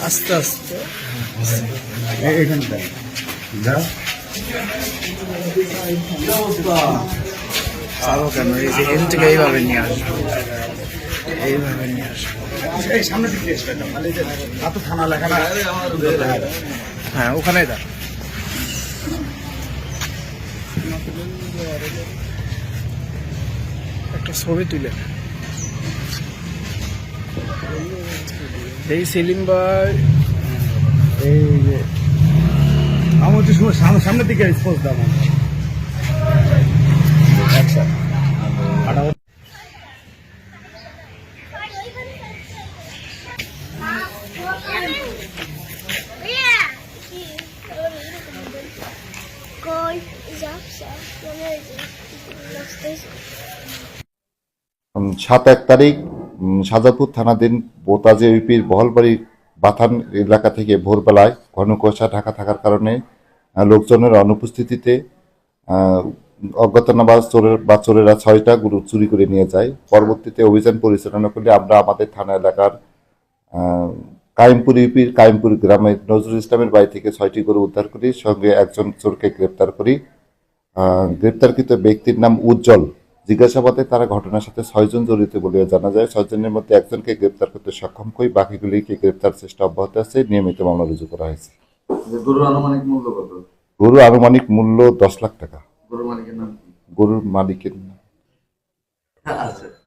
আস্তে আস্তে এখানে যা যাবো কেন? এই যে এখান থেকে এইভাবে নিয়ে আসবো, এইভাবে নিয়ে আসবো। এই সামনে দিকে এসে এত থানা লেখা না। হ্যাঁ, ওখানেই দা একটা ছবি তুলে এই সেলিম ভাই। এই যে আমার হচ্ছে সামনের দিকে স্পোজ দাম আচ্ছা সাত এক তারিখ শাজাপুর থানাধীন বোতাজে ইউপির বহলবাড়ি বাথান এলাকা থেকে ভোরবেলায় ঘন কুয়াশা ঢাকা থাকার কারণে লোকজনের অনুপস্থিতিতে অজ্ঞাতনামা চোরেরা 6টা গরু চুরি করে নিয়ে যায়। পরবর্তীতে অভিযান পরিচালনা করলে আমরা আমাদের থানা এলাকার কায়েমপুর ইউপির কায়েমপুর গ্রামের নজরুল ইসলামের বাড়ি থেকে 6টি গরু উদ্ধার করি, সঙ্গে একজন চোরকে গ্রেপ্তার করি। গ্রেপ্তারকৃত ব্যক্তির নাম উজ্জ্বল। জিজ্ঞাসাবাদে তারা ঘটনার সাথে 6 জন জড়িত বলে জানা যায়। 6 জনের মধ্যে একজনকে গ্রেপ্তার করতে সক্ষম হই, বাকিগুলিকে গ্রেপ্তার চেষ্টা অব্যাহত আছে। নিয়মিত মামলা রুজু করা হয়েছে। গরুর আনুমানিক মূল্য কত? গরুর আনুমানিক মূল্য 10 লাখ টাকা। গরুর মালিকের নাম কি? গরুর মালিকের আছে